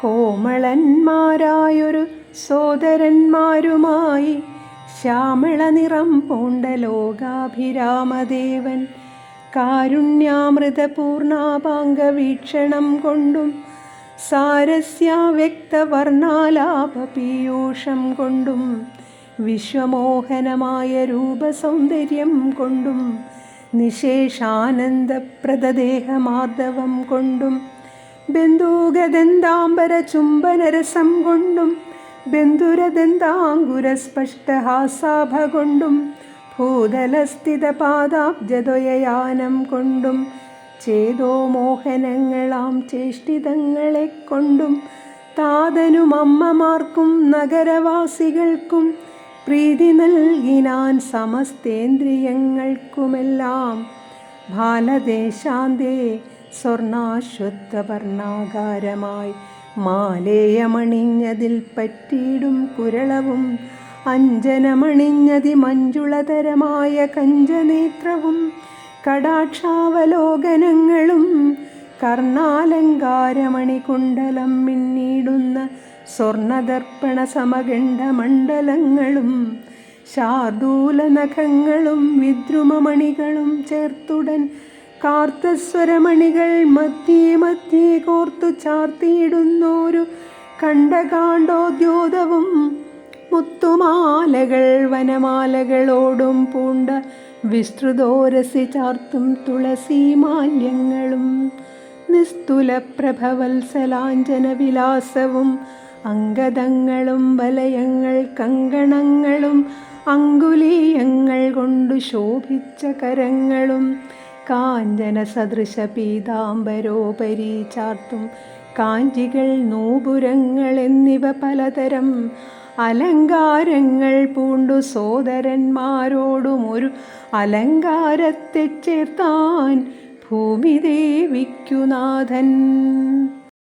കോമളന്മാരായൊരു സോദരന്മാരുമായി ശ്യാമള നിറം പൂണ്ട ലോകാഭിരാമദേവൻ കാരുണ്യാമൃതപൂർണാപാംഗ വീക്ഷണം കൊണ്ടും സാരസ്യാവ്യക്തവർണാലാപപീയൂഷം കൊണ്ടും വിശ്വമോഹനമായ രൂപസൗന്ദര്യം കൊണ്ടും നിശേഷാനന്ദപ്രദദേഹമാർദ്ദവം കൊണ്ടും ബന്ധൂഗദന്താംബര ചുംബനരസം കൊണ്ടും ബന്ധുരദന്താങ്കുരസ്പഷ്ടഹാസാഭ കൊണ്ടും ഭൂതലസ്ഥിതപാദാബ്ജദ്വയയാനം കൊണ്ടും ചേതോമോഹനങ്ങളാം ചേഷ്ടിതങ്ങളെ കൊണ്ടും താതനും അമ്മമാർക്കും നഗരവാസികൾക്കും പ്രീതി നൽകിനാൻ സമസ്തേന്ദ്രിയങ്ങൾക്കുമെല്ലാം ബാലദേശാന്തേ സ്വർണാശ്വത്ഥവർണാകാരമായി മാലേയമണിഞ്ഞതിൽ പറ്റിയിടും കുരളവും അഞ്ജനമണിഞ്ഞതി മഞ്ജുളതരമായ കഞ്ചനേത്രവും കടാക്ഷാവലോകനങ്ങളും കർണാലങ്കാരമണികുണ്ടലം മിന്നിടുന്ന സ്വർണദർപ്പണ സമഗണ്ഡമണ്ഡലങ്ങളും ശാർദൂലനഖങ്ങളും വിദ്രുമമണികളും ചേർത്തുടൻ കാർത്തസ്വരമണികൾ മധ്യേ മധ്യേ കോർത്തു ചാർത്തിയിടുന്നോരു കണ്ഠകാണ്ഡോദ്യോതവും മുത്തുമാലകൾ വനമാലകളോടും പൂണ്ട വിസ്തൃതോരസി ചാർത്തും തുളസീമാല്യങ്ങളും നിസ്തുലപ്രഭവത്സലാഞ്ജന വിലാസവും അംഗദങ്ങളും വലയങ്ങൾ കങ്കണങ്ങളും അങ്കുലീയങ്ങൾ കൊണ്ടു ശോഭിച്ച കരങ്ങളും കാഞ്ചന സദൃശ പീതാംബരോപരി ചാർത്തും കാഞ്ചികൾ നൂപുരങ്ങൾ എന്നിവ പലതരം അലങ്കാരങ്ങൾ പൂണ്ടു സോദരന്മാരോടും ഒരു അലങ്കാരത്തെ ചേർത്താൻ ഭൂമിദേവിക്കു നാഥൻ.